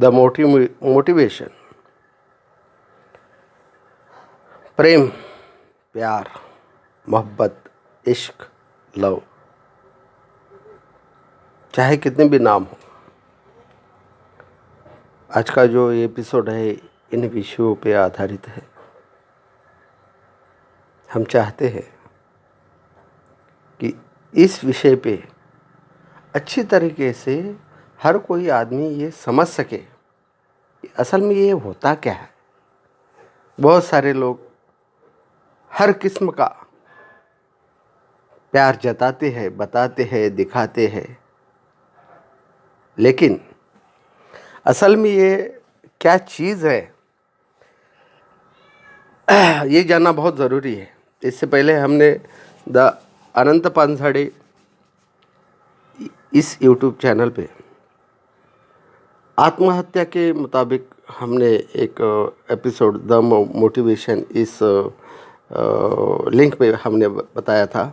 The motivation, प्रेम, प्यार, मोहब्बत, इश्क, लव, चाहे कितने भी नाम हो, आज का जो एपिसोड है इन विषयों पे आधारित है। हम चाहते हैं कि इस विषय पे अच्छी तरीके से हर कोई आदमी ये समझ सके कि असल में ये होता क्या है। बहुत सारे लोग हर किस्म का प्यार जताते हैं, बताते हैं, दिखाते हैं, लेकिन असल में ये क्या चीज़ है ये जानना बहुत ज़रूरी है। इससे पहले हमने द अनंत पानझाड़े इस यूट्यूब चैनल पे आत्महत्या के मुताबिक हमने एक एपिसोड द मोटिवेशन इस लिंक पे हमने बताया था।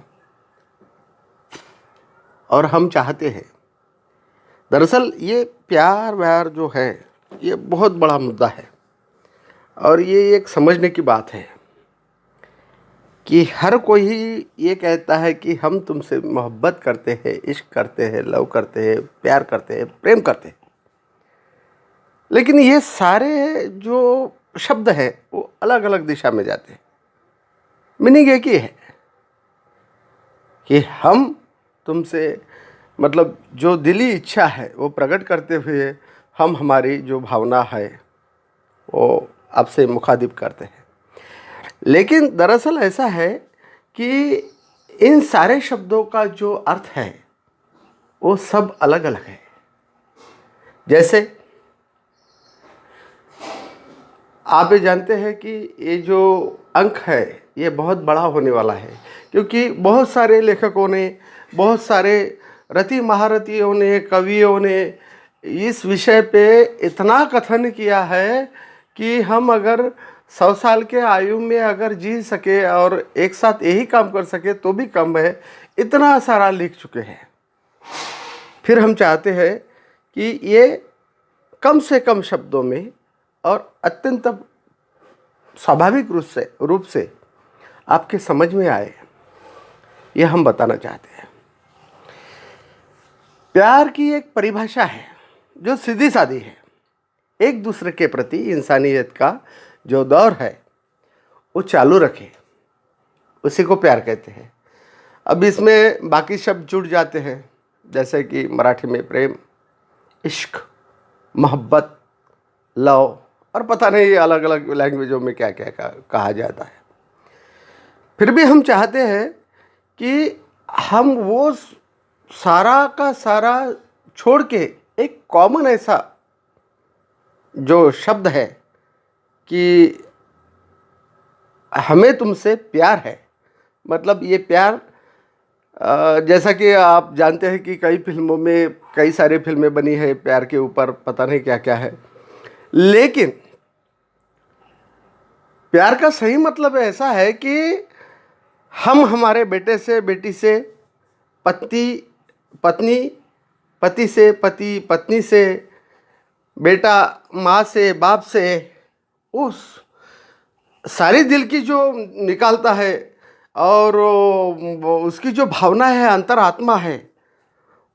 और हम चाहते हैं, दरअसल ये प्यार व्यार जो है ये बहुत बड़ा मुद्दा है और ये एक समझने की बात है कि हर कोई ये कहता है कि हम तुमसे मोहब्बत करते हैं, इश्क करते हैं, लव करते हैं, प्यार करते हैं, प्रेम करते हैं, लेकिन ये सारे जो शब्द हैं वो अलग अलग दिशा में जाते हैं। मीनिंग एक ही है कि हम तुमसे मतलब जो दिली इच्छा है वो प्रकट करते हुए हम हमारी जो भावना है वो आपसे मुखातिब करते हैं। लेकिन दरअसल ऐसा है कि इन सारे शब्दों का जो अर्थ है वो सब अलग अलग है। जैसे आप ये जानते हैं कि ये जो अंक है ये बहुत बड़ा होने वाला है, क्योंकि बहुत सारे लेखकों ने, बहुत सारे रति महारथियों ने, कवियों ने इस विषय पे इतना कथन किया है कि हम अगर 100 साल के आयु में अगर जी सके और एक साथ यही काम कर सके तो भी कम है, इतना सारा लिख चुके हैं। फिर हम चाहते हैं कि ये कम से कम शब्दों में और अत्यंत स्वाभाविक रूप से आपके समझ में आए, ये हम बताना चाहते हैं। प्यार की एक परिभाषा है जो सीधी सादी है। एक दूसरे के प्रति इंसानियत का जो दौर है वो चालू रखे, उसी को प्यार कहते हैं। अब इसमें बाकी शब्द जुड़ जाते हैं, जैसे कि मराठी में प्रेम, इश्क, मोहब्बत, लव, और पता नहीं अलग अलग लैंग्वेजों में क्या क्या कहा जाता है। फिर भी हम चाहते हैं कि हम वो सारा का सारा छोड़ के एक कॉमन ऐसा जो शब्द है कि हमें तुमसे प्यार है। मतलब ये प्यार, जैसा कि आप जानते हैं कि कई फिल्मों में कई सारी फिल्में बनी है प्यार के ऊपर, पता नहीं क्या क्या है, लेकिन प्यार का सही मतलब ऐसा है कि हम हमारे बेटे से, बेटी से, पत्नी पति से, पति पत्नी से, बेटा माँ से, बाप से, उस सारी दिल की जो निकालता है और उसकी जो भावना है, अंतरात्मा है,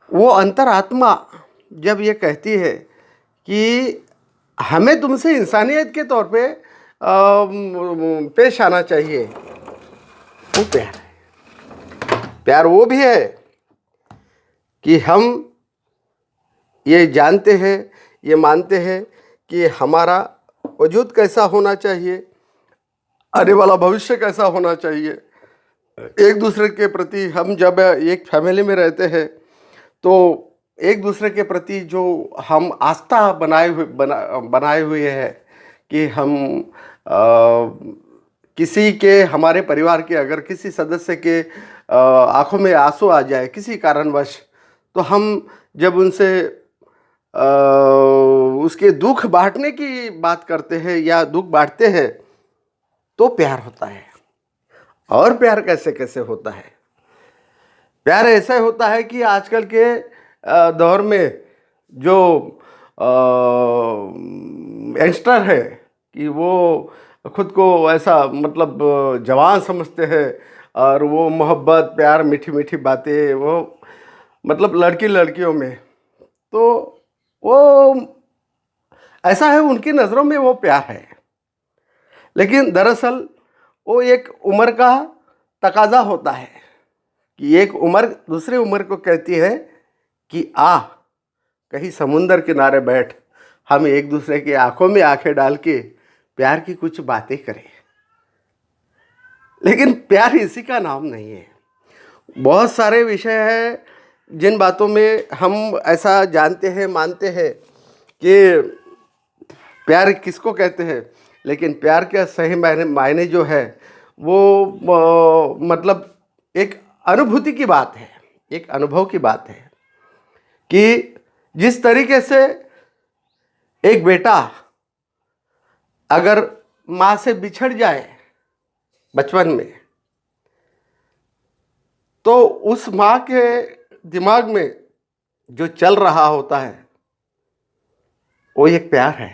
वो अंतरात्मा जब ये कहती है कि हमें तुमसे इंसानियत के तौर पे पेश आना चाहिए, वो प्यार है। प्यार वो भी है कि हम ये जानते हैं, ये मानते हैं कि हमारा वजूद कैसा होना चाहिए, आने वाला भविष्य कैसा होना चाहिए। एक दूसरे के प्रति हम जब एक फैमिली में रहते हैं तो एक दूसरे के प्रति जो हम आस्था बनाए हुए हैं कि हम किसी के, हमारे परिवार के अगर किसी सदस्य के आंखों में आंसू आ जाए किसी कारणवश, तो हम जब उनसे उसके दुख बांटने की बात करते हैं या दुख बांटते हैं तो प्यार होता है। और प्यार कैसे कैसे होता है? प्यार ऐसा होता है कि आजकल के दौर में जो यंगस्टर है कि वो खुद को ऐसा मतलब जवान समझते हैं, और वो मोहब्बत प्यार मीठी मीठी बातें वो मतलब लड़की लड़कियों में, तो वो ऐसा है, उनकी नज़रों में वो प्यार है। लेकिन दरअसल वो एक उम्र का तकाजा होता है कि एक उम्र दूसरी उम्र को कहती है कि आ कहीं समुंदर किनारे बैठ, हम एक दूसरे की आंखों में आंखें डाल के प्यार की कुछ बातें करें। लेकिन प्यार इसी का नाम नहीं है। बहुत सारे विषय हैं जिन बातों में हम ऐसा जानते हैं, मानते हैं कि प्यार किसको कहते हैं, लेकिन प्यार के सही मायने जो है वो मतलब एक अनुभूति की बात है, एक अनुभव की बात है कि जिस तरीके से एक बेटा अगर माँ से बिछड़ जाए बचपन में, तो उस माँ के दिमाग में जो चल रहा होता है वो एक प्यार है।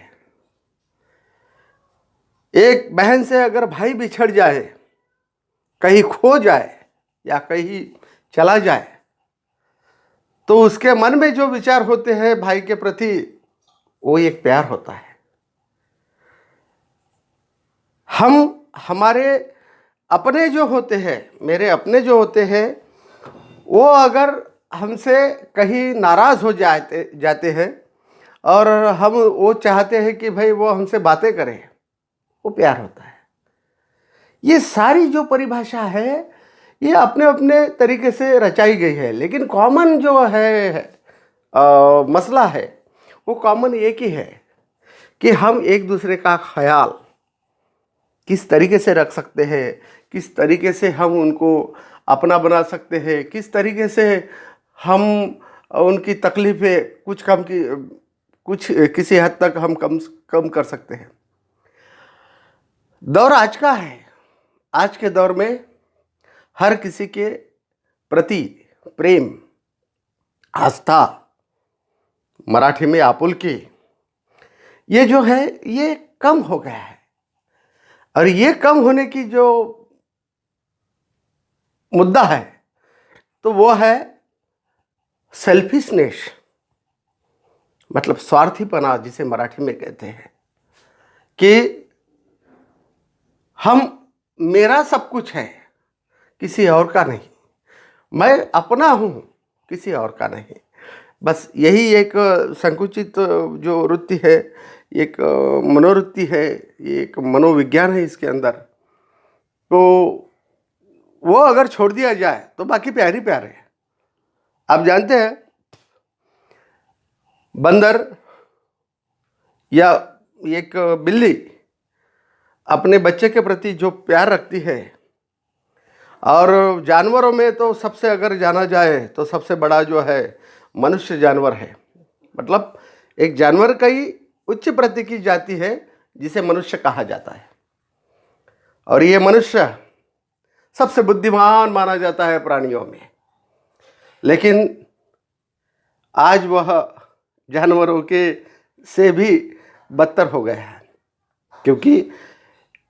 एक बहन से अगर भाई बिछड़ जाए, कहीं खो जाए या कहीं चला जाए, तो उसके मन में जो विचार होते हैं भाई के प्रति वो एक प्यार होता है। हम हमारे अपने जो होते हैं, मेरे अपने जो होते हैं, वो अगर हमसे कहीं नाराज़ हो जाते हैं और हम वो चाहते हैं कि भाई वो हमसे बातें करें, वो प्यार होता है। ये सारी जो परिभाषा है ये अपने अपने तरीके से रचाई गई है, लेकिन कॉमन जो है मसला है वो कॉमन एक ही है कि हम एक दूसरे का ख्याल किस तरीके से रख सकते हैं, किस तरीके से हम उनको अपना बना सकते हैं, किस तरीके से हम उनकी तकलीफ़ें कुछ किसी हद तक हम कम कर सकते हैं। दौर आज का है। आज के दौर में हर किसी के प्रति प्रेम, आस्था, मराठी में आपुलकी, ये जो है ये कम हो गया है। और ये कम होने की जो मुद्दा है तो वो है सेल्फिशनेस, मतलब स्वार्थीपना, जिसे मराठी में कहते हैं कि मेरा सब कुछ है, किसी और का नहीं, मैं अपना हूँ, किसी और का नहीं। बस यही एक संकुचित जो वृत्ति है, एक मनोवृत्ति है, एक मनोविज्ञान है इसके अंदर। तो वो अगर छोड़ दिया जाए तो बाकी प्यार ही प्यार है। आप जानते हैं बंदर या एक बिल्ली अपने बच्चे के प्रति जो प्यार रखती है, और जानवरों में तो सबसे अगर जाना जाए तो सबसे बड़ा जो है मनुष्य जानवर है। मतलब एक जानवर का ही उच्च प्रति की जाति है जिसे मनुष्य कहा जाता है, और ये मनुष्य सबसे बुद्धिमान माना जाता है प्राणियों में। लेकिन आज वह जानवरों के से भी बदतर हो गया है, क्योंकि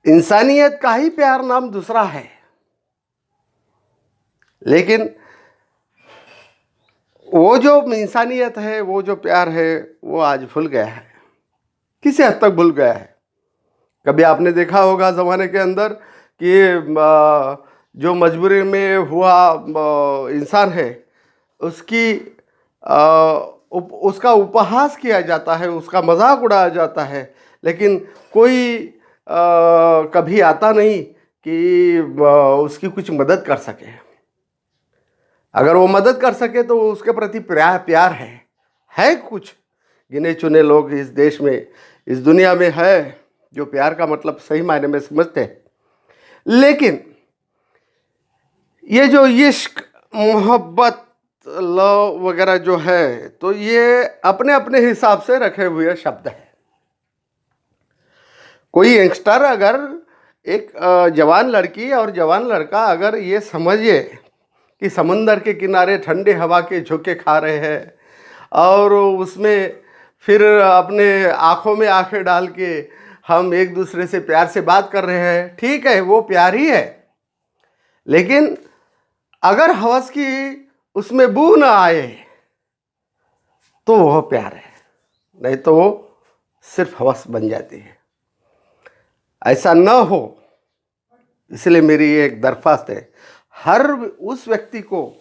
इंसानियत का ही प्यार नाम दूसरा है। लेकिन वो जो इंसानियत है, वो जो प्यार है, वो आज भूल गया है, किसी हद तक भूल गया है। कभी आपने देखा होगा ज़माने के अंदर कि जो मजबूरी में हुआ इंसान है उसका उपहास किया जाता है, उसका मजाक उड़ाया जाता है, लेकिन कोई कभी आता नहीं कि उसकी कुछ मदद कर सके। अगर वो मदद कर सके तो उसके प्रति प्यार है कुछ गिने चुने लोग इस देश में, इस दुनिया में है जो प्यार का मतलब सही मायने में समझते हैं। लेकिन ये जो इश्क, मोहब्बत, लव वगैरह जो है, तो ये अपने अपने हिसाब से रखे हुए शब्द हैं। कोई यंगस्टर अगर एक जवान लड़की और जवान लड़का अगर ये समझे कि समंदर के किनारे ठंडे हवा के झोंके खा रहे हैं और उसमें फिर अपने आँखों में आंखें डाल के हम एक दूसरे से प्यार से बात कर रहे हैं, ठीक है, वो प्यार ही है। लेकिन अगर हवस की उसमें बू ना आए तो वह प्यार है, नहीं तो वो सिर्फ हवस बन जाती है। ऐसा न हो, इसलिए मेरी ये एक दरख्वास्त है हर उस व्यक्ति को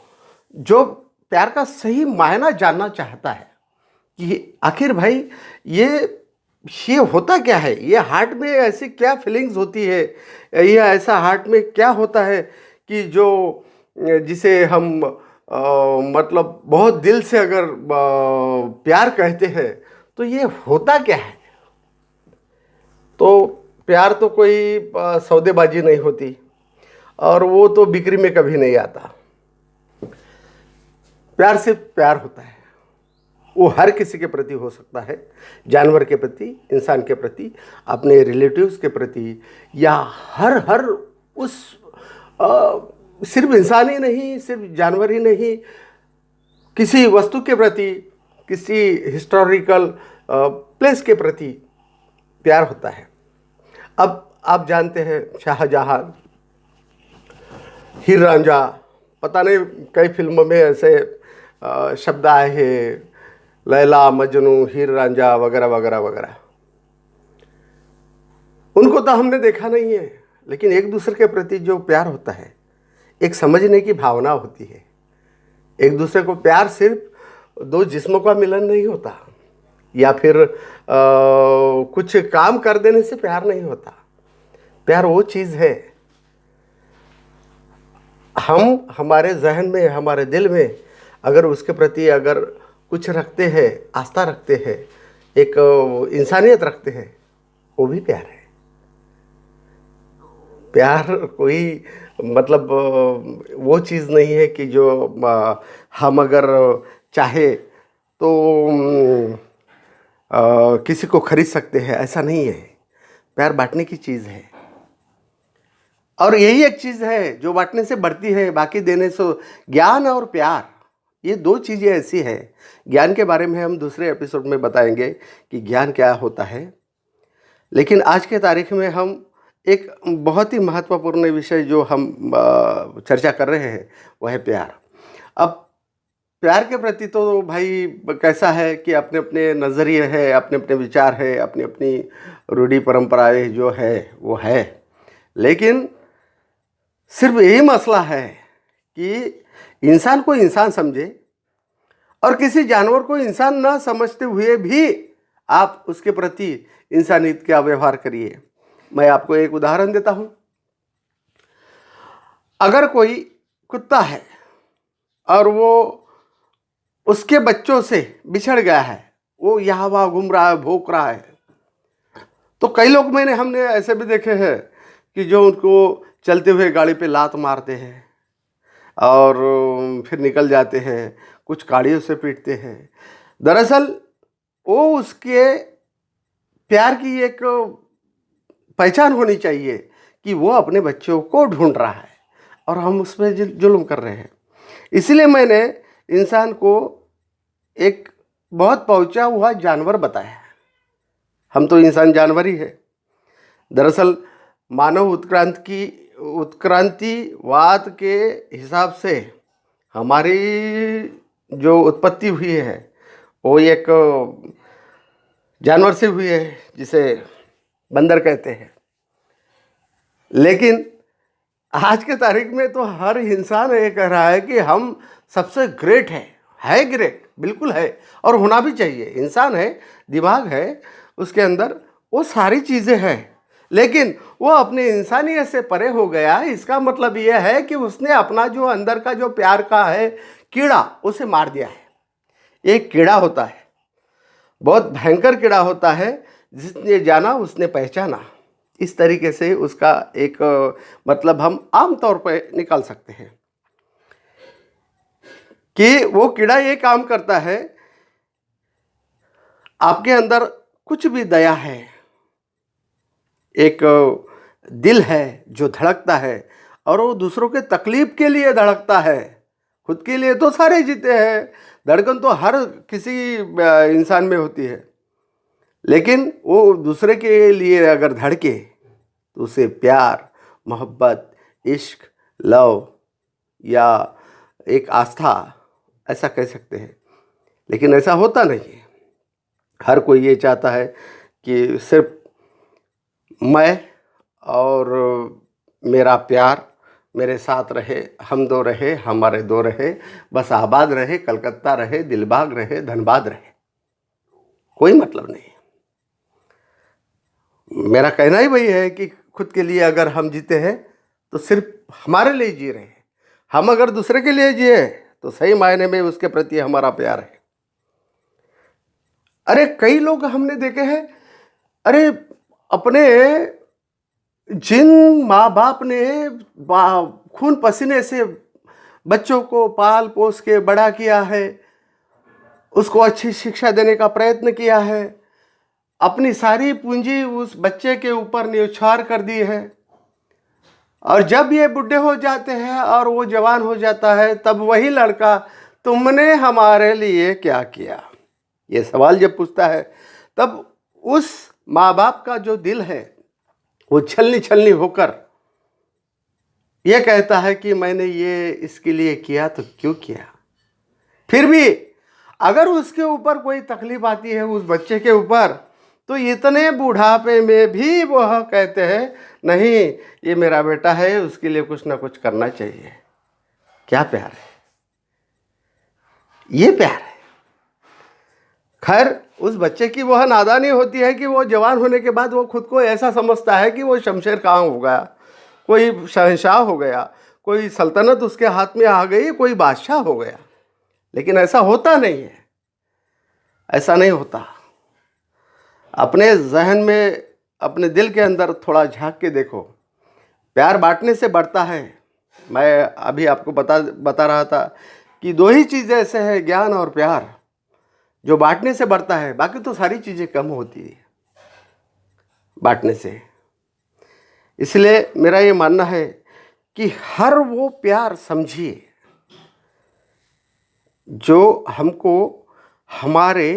जो प्यार का सही मायना जानना चाहता है कि आखिर भाई ये होता क्या है, ये हार्ट में ऐसी क्या फीलिंग्स होती है, ये ऐसा हार्ट में क्या होता है कि जो जिसे हम मतलब बहुत दिल से अगर प्यार कहते हैं तो ये होता क्या है। तो प्यार तो कोई सौदेबाजी नहीं होती और वो तो बिक्री में कभी नहीं आता। प्यार सिर्फ प्यार होता है, वो हर किसी के प्रति हो सकता है, जानवर के प्रति, इंसान के प्रति, अपने रिलेटिव्स के प्रति, या हर उस सिर्फ इंसान ही नहीं, सिर्फ जानवर ही नहीं, किसी वस्तु के प्रति, किसी हिस्टोरिकल प्लेस के प्रति प्यार होता है। अब आप जानते हैं शाहजहां, हीर रांझा, पता नहीं कई फिल्मों में ऐसे शब्द आए हैं, लैला मजनू, हीर रांझा वगैरह वगैरह वगैरह। उनको तो हमने देखा नहीं है, लेकिन एक दूसरे के प्रति जो प्यार होता है, एक समझने की भावना होती है। एक दूसरे को प्यार सिर्फ दो जिस्मों का मिलन नहीं होता, या फिर कुछ काम कर देने से प्यार नहीं होता। प्यार वो चीज़ है, हम हमारे जहन में, हमारे दिल में अगर उसके प्रति अगर कुछ रखते हैं, आस्था रखते हैं, एक इंसानियत रखते हैं, वो भी प्यार है। प्यार कोई मतलब वो चीज़ नहीं है कि जो हम अगर चाहे तो किसी को खरीद सकते हैं, ऐसा नहीं है। प्यार बांटने की चीज़ है, और यही एक चीज़ है जो बांटने से बढ़ती है, बाकी देने से। ज्ञान और प्यार, ये दो चीज़ें ऐसी हैं। ज्ञान के बारे में हम दूसरे एपिसोड में बताएंगे कि ज्ञान क्या होता है, लेकिन आज के तारीख में हम एक बहुत ही महत्वपूर्ण विषय जो हम चर्चा कर रहे हैं वह है प्यार। अब प्यार के प्रति तो भाई कैसा है कि अपने अपने नज़रिए है, अपने अपने विचार है, अपनी अपनी रूढ़ी परंपराएं जो है वो है, लेकिन सिर्फ यही मसला है कि इंसान को इंसान समझे और किसी जानवर को इंसान ना समझते हुए भी आप उसके प्रति इंसानियत का व्यवहार करिए। मैं आपको एक उदाहरण देता हूँ। अगर कोई कुत्ता है और वो उसके बच्चों से बिछड़ गया है, वो यहाँ वहाँ घूम रहा है, भौंक रहा है, तो कई लोग हमने ऐसे भी देखे हैं कि जो उनको चलते हुए गाड़ी पे लात मारते हैं और फिर निकल जाते हैं, कुछ काड़ियों से पीटते हैं। दरअसल वो उसके प्यार की एक पहचान होनी चाहिए कि वो अपने बच्चों को ढूंढ रहा है और हम उसमें जुल्म कर रहे हैं। इसलिए मैंने इंसान को एक बहुत पहुंचा हुआ जानवर बताया। हम तो इंसान जानवर ही है। दरअसल मानव उत्क्रांतिवाद के हिसाब से हमारी जो उत्पत्ति हुई है वो एक जानवर से हुई है जिसे बंदर कहते हैं। लेकिन आज के तारीख में तो हर इंसान ये कह रहा है कि हम सबसे ग्रेट है ग्रेट, बिल्कुल है, और होना भी चाहिए। इंसान है, दिमाग है, उसके अंदर वो सारी चीज़ें हैं, लेकिन वो अपने इंसानियत से परे हो गया। इसका मतलब ये है कि उसने अपना जो अंदर का जो प्यार का है कीड़ा, उसे मार दिया है। एक कीड़ा होता है, बहुत भयंकर कीड़ा होता है, जिसने जाना उसने पहचाना। इस तरीके से उसका एक मतलब हम आम तौर पर निकाल सकते हैं कि वो कीड़ा ये काम करता है, आपके अंदर कुछ भी दया है, एक दिल है जो धड़कता है और वो दूसरों के तकलीफ के लिए धड़कता है, खुद के लिए तो सारे जीते हैं, धड़कन तो हर किसी इंसान में होती है, लेकिन वो दूसरे के लिए अगर धड़के तो उसे प्यार, मोहब्बत, इश्क, लव या एक आस्था ऐसा कह सकते हैं। लेकिन ऐसा होता नहीं है। हर कोई ये चाहता है कि सिर्फ मैं और मेरा प्यार मेरे साथ रहे, हम दो रहे, हमारे दो रहे, बस आबाद रहे, कलकत्ता रहे, दिलबाग रहे, धनबाद रहे, कोई मतलब नहीं। मेरा कहना ही वही है कि खुद के लिए अगर हम जीते हैं तो सिर्फ हमारे लिए जी रहे हैं। हम अगर दूसरे के लिए जिए तो सही मायने में उसके प्रति हमारा प्यार है। अरे कई लोग हमने देखे हैं, अरे अपने जिन माँ बाप ने खून पसीने से बच्चों को पाल पोस के बड़ा किया है, उसको अच्छी शिक्षा देने का प्रयत्न किया है, अपनी सारी पूंजी उस बच्चे के ऊपर न्यौछावर कर दी है, और जब ये बूढ़े हो जाते हैं और वो जवान हो जाता है, तब वही लड़का तुमने हमारे लिए क्या किया, ये सवाल जब पूछता है, तब उस माँ बाप का जो दिल है वो छलनी छलनी होकर ये कहता है कि मैंने ये इसके लिए किया तो क्यों किया। फिर भी अगर उसके ऊपर कोई तकलीफ आती है उस बच्चे के ऊपर, तो इतने बुढ़ापे में भी वह कहते हैं नहीं, ये मेरा बेटा है, उसके लिए कुछ ना कुछ करना चाहिए। क्या प्यार है, ये प्यार है। खैर उस बच्चे की वह नादानी होती है कि वो जवान होने के बाद वो खुद को ऐसा समझता है कि वो शमशेर खां हो गया, कोई शहंशाह हो गया, कोई सल्तनत उसके हाथ में आ गई, कोई बादशाह हो गया। लेकिन ऐसा होता नहीं है, ऐसा नहीं होता। अपने जहन में, अपने दिल के अंदर थोड़ा झांक के देखो, प्यार बांटने से बढ़ता है। मैं अभी आपको बता रहा था कि दो ही चीज़ें ऐसे हैं, ज्ञान और प्यार, जो बांटने से बढ़ता है, बाकी तो सारी चीज़ें कम होती है बांटने से। इसलिए मेरा ये मानना है कि हर वो प्यार समझिए जो हमको हमारे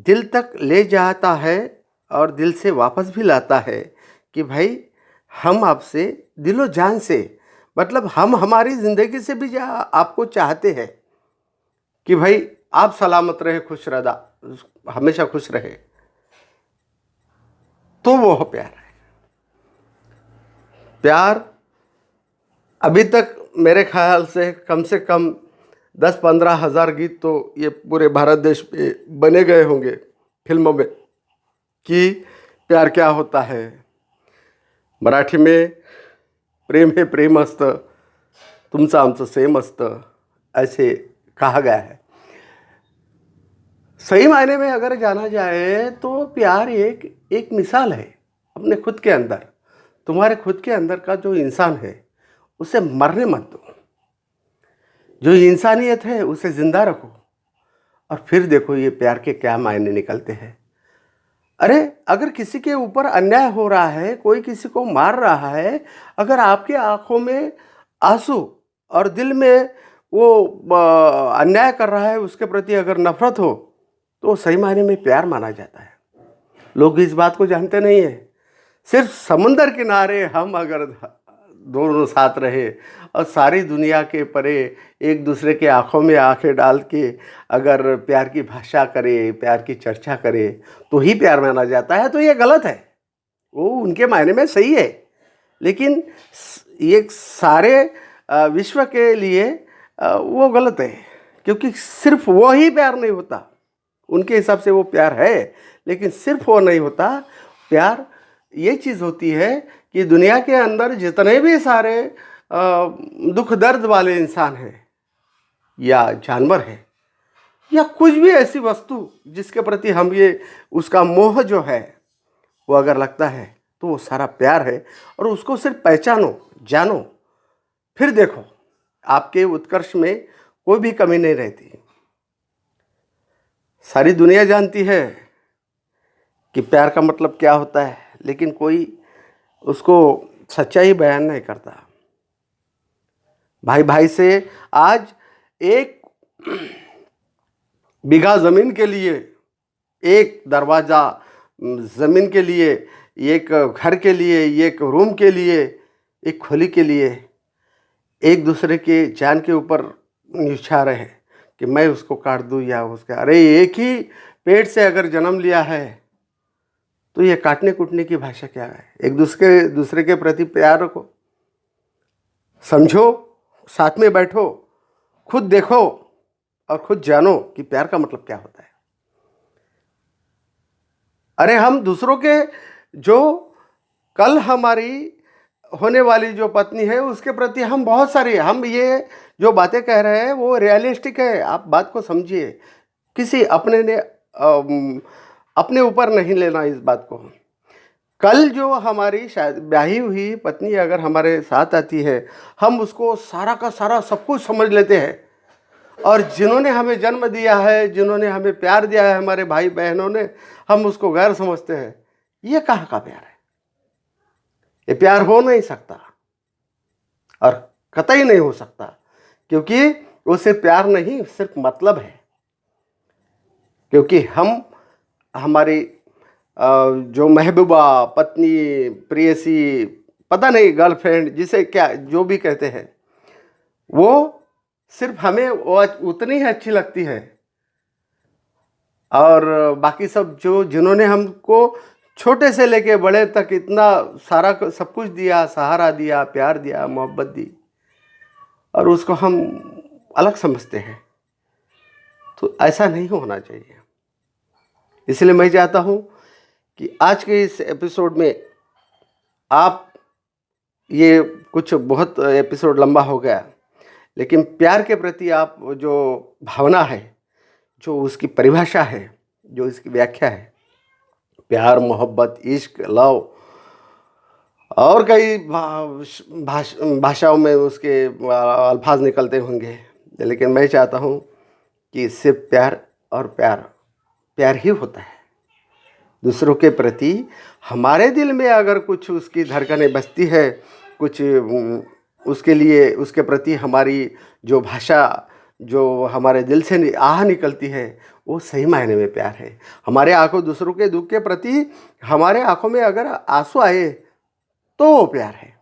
दिल तक ले जाता है और दिल से वापस भी लाता है कि भाई हम आपसे दिलो जान से, मतलब हम हमारी ज़िंदगी से भी आपको चाहते हैं कि भाई आप सलामत रहे, खुश रहा, हमेशा खुश रहे, तो वो प्यार है। प्यार अभी तक मेरे ख्याल से कम 10-15 हज़ार गीत तो ये पूरे भारत देश में बने गए होंगे फिल्मों में कि प्यार क्या होता है। मराठी में प्रेम है प्रेम असतं, तुमचं आमचं सेम असतं, ऐसे कहा गया है। सही मायने में अगर जाना जाए तो प्यार एक मिसाल है अपने खुद के अंदर। तुम्हारे खुद के अंदर का जो इंसान है उसे मरने मत दो, जो इंसानियत है उसे ज़िंदा रखो, और फिर देखो ये प्यार के क्या मायने निकलते हैं। अरे अगर किसी के ऊपर अन्याय हो रहा है, कोई किसी को मार रहा है, अगर आपकी आंखों में आंसू और दिल में वो अन्याय कर रहा है उसके प्रति अगर नफरत हो, तो सही मायने में प्यार माना जाता है। लोग इस बात को जानते नहीं हैं। सिर्फ समुंदर किनारे हम अगर दोनों साथ रहे और सारी दुनिया के परे एक दूसरे के आंखों में आंखें डाल के अगर प्यार की भाषा करे, प्यार की चर्चा करे, तो ही प्यार माना जाता है। तो ये गलत है। वो उनके मायने में सही है, लेकिन ये सारे विश्व के लिए वो गलत है, क्योंकि सिर्फ वो ही प्यार नहीं होता। उनके हिसाब से वो प्यार है, लेकिन सिर्फ वो नहीं होता। प्यार ये चीज़ होती है कि दुनिया के अंदर जितने भी सारे दुख दर्द वाले इंसान हैं, या जानवर हैं, या कुछ भी ऐसी वस्तु जिसके प्रति हम ये उसका मोह जो है वो अगर लगता है, तो वो सारा प्यार है। और उसको सिर्फ पहचानो, जानो, फिर देखो आपके उत्कर्ष में कोई भी कमी नहीं रहती। सारी दुनिया जानती है कि प्यार का मतलब क्या होता है, लेकिन कोई उसको सच्चाई बयान नहीं करता। भाई भाई से आज एक बीघा ज़मीन के लिए, एक दरवाज़ा ज़मीन के लिए, एक घर के लिए, एक रूम के लिए, एक खोली के लिए एक दूसरे के जान के ऊपर न्यौछावर है कि मैं उसको काट दूँ या उसका। अरे एक ही पेट से अगर जन्म लिया है तो ये काटने कूटने की भाषा क्या है? एक दूसरे के प्रति प्यार रखो, समझो, साथ में बैठो, खुद देखो और खुद जानो कि प्यार का मतलब क्या होता है। अरे हम दूसरों के, जो कल हमारी होने वाली जो पत्नी है उसके प्रति हम बहुत सारी, हम ये जो बातें कह रहे हैं वो रियलिस्टिक है, आप बात को समझिए। किसी अपने ने अपने ऊपर नहीं लेना इस बात को। कल जो हमारी शायद ब्याही हुई पत्नी अगर हमारे साथ आती है, हम उसको सारा का सारा सब कुछ समझ लेते हैं, और जिन्होंने हमें जन्म दिया है, जिन्होंने हमें प्यार दिया है, हमारे भाई बहनों ने, हम उसको गैर समझते हैं। ये कहाँ का प्यार है? ये प्यार हो नहीं सकता और कतई नहीं हो सकता, क्योंकि वो सिर्फ प्यार नहीं, सिर्फ मतलब है। क्योंकि हम हमारी जो महबूबा, पत्नी, प्रेयसी, पता नहीं गर्लफ्रेंड, जिसे क्या जो भी कहते हैं, वो सिर्फ हमें वो उतनी ही अच्छी लगती है, और बाकी सब जो जिन्होंने हमको छोटे से लेके बड़े तक इतना सारा सब कुछ दिया, सहारा दिया, प्यार दिया, मोहब्बत दी, और उसको हम अलग समझते हैं। तो ऐसा नहीं होना चाहिए। इसलिए मैं चाहता हूँ कि आज के इस एपिसोड में आप, ये कुछ बहुत एपिसोड लंबा हो गया, लेकिन प्यार के प्रति आप जो भावना है, जो उसकी परिभाषा है, जो इसकी व्याख्या है, प्यार, मोहब्बत, इश्क, लव, और कई भाषाओं में उसके अल्फाज निकलते होंगे, लेकिन मैं चाहता हूँ कि सिर्फ प्यार और प्यार ही होता है। दूसरों के प्रति हमारे दिल में अगर कुछ उसकी धड़कनें बजती है, कुछ उसके लिए, उसके प्रति हमारी जो भाषा, जो हमारे दिल से आह निकलती है, वो सही मायने में प्यार है। हमारे आंखों, दूसरों के दुख के प्रति हमारे आंखों में अगर आंसू आए तो वो प्यार है।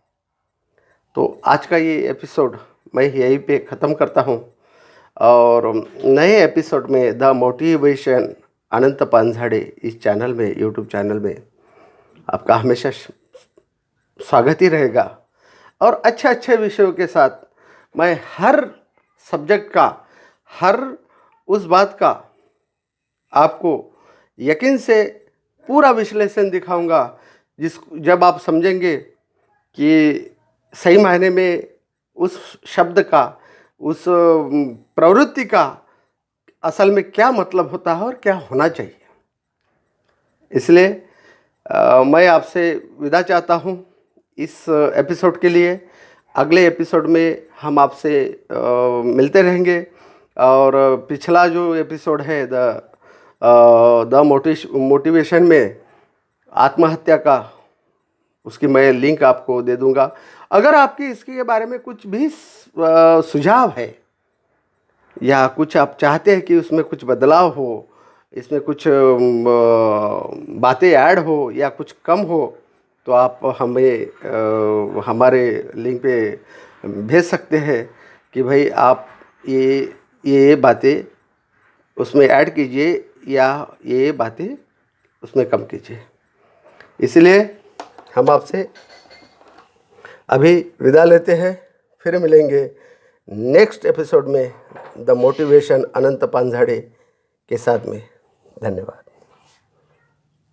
तो आज का ये एपिसोड मैं यहीं पे ख़त्म करता हूँ, और नए एपिसोड में द मोटिवेशन अनंत पांझाड़े इस चैनल में, यूट्यूब चैनल में आपका हमेशा स्वागत ही रहेगा। और अच्छे अच्छे विषयों के साथ मैं हर सब्जेक्ट का, हर उस बात का आपको यकीन से पूरा विश्लेषण दिखाऊंगा, जब आप समझेंगे कि सही मायने में उस शब्द का, उस प्रवृत्ति का असल में क्या मतलब होता है और क्या होना चाहिए। इसलिए मैं आपसे विदा चाहता हूँ इस एपिसोड के लिए। अगले एपिसोड में हम आपसे मिलते रहेंगे, और पिछला जो एपिसोड है द मोटिवेशन में आत्महत्या का, उसकी मैं लिंक आपको दे दूंगा। अगर आपकी इसके बारे में कुछ भी सुझाव है, या कुछ आप चाहते हैं कि उसमें कुछ बदलाव हो, इसमें कुछ बातें ऐड हो या कुछ कम हो, तो आप हमें हमारे लिंक पे भेज सकते हैं कि भाई आप ये बातें उसमें ऐड कीजिए, या ये बातें उसमें कम कीजिए। इसलिए हम आपसे अभी विदा लेते हैं, फिर मिलेंगे नेक्स्ट एपिसोड में द मोटिवेशन अनंत पांझाड़े के साथ में। धन्यवाद।